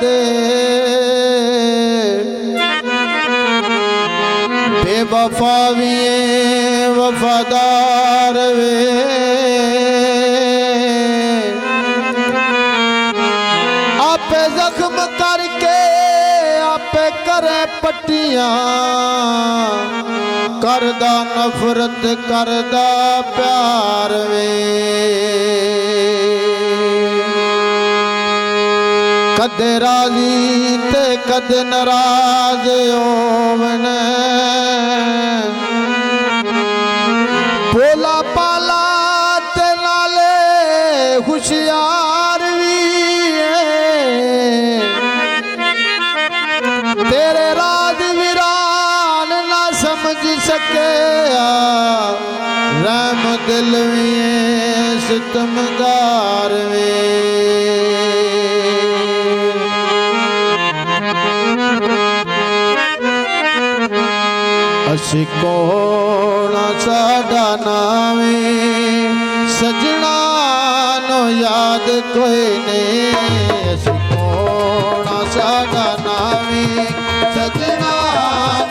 दे बेवफा भी वफादार वे आपे जख्म करके आपे करे पट्टियां करदा नफरत करदा प्यार वे कदे राजी ते कदे नाराज होवने भोला पाला ते नाले हुशियार भी तेरे राज वीरान ना समझ सके रहम दिल भी सितमगार वे असी कोना साडा नावे सजना नो याद कोई नहीं असी कोना साडा नावे सजना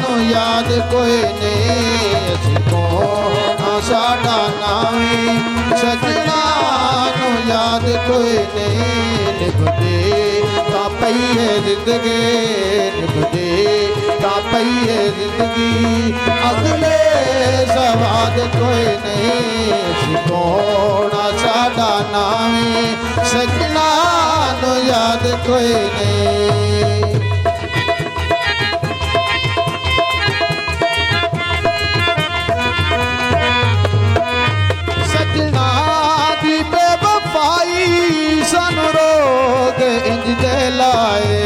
नो याद कोई नहीं असी कोना साडा नावे सजना नो याद कोई नहीं लिखदे का पईए जिंदगी लिखदे का पईए जिंदगी अगले सवाद कोई नहीं सिकोना साडा नावे सजना नो याद कोई नहीं सजना दी बेवफाई सानू रोग इंज दे लाए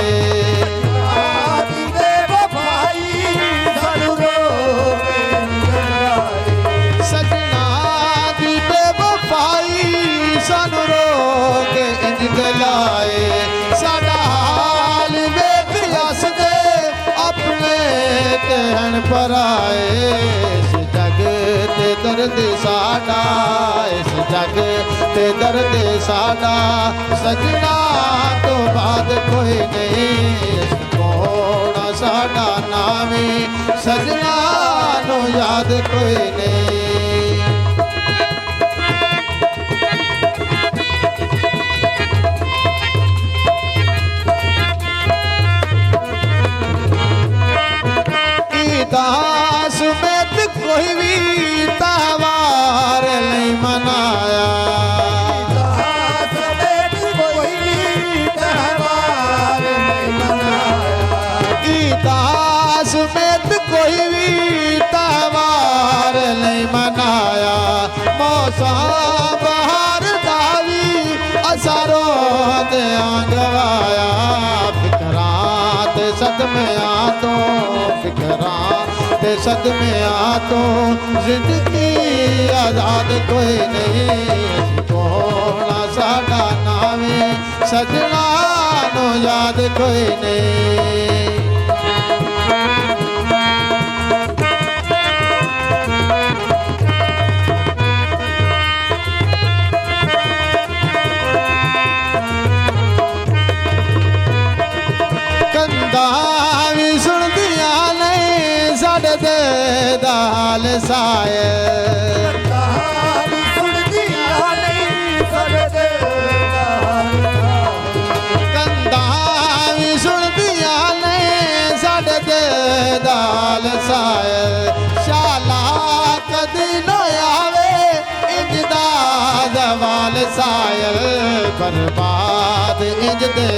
सानू रोग इंज गलाए साडा हाल वेख हसदे अपने कहन पर आए इस जग ते दर्द साडा इस जग ते दर्द साडा सजना तो बाद कोई नहीं कोना साडा नावे सजना नो याद कोई नहीं दास में तो कोई भी त्योहार नहीं मनाया दास में तो कोई भी त्योहार नहीं मनाया दास में तो कोई भी त्योहार नहीं मनाया मौसम बहार दावी असरो दे गवाया फिकरात सदमे तो फिकरात सदमे तो जिंदगी आजाद कोई नहीं कोना साडा नावे सजना नो याद कोई नहीं दाल साए कंधा भी सुन दिया नहीं साढ़े दे दाल साए शाला कदी न आवे इंजदा दवाल साए बर्बाद इंज दे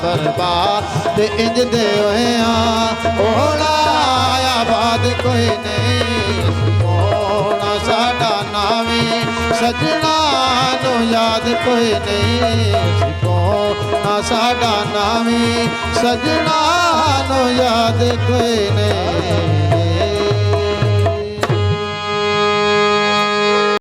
बर्बाद इंज दे ओला बाद कोई नहीं कोना साडा नावे सजना नो याद कोई नहीं कोना साडा नावे सजना नो याद कोई नहीं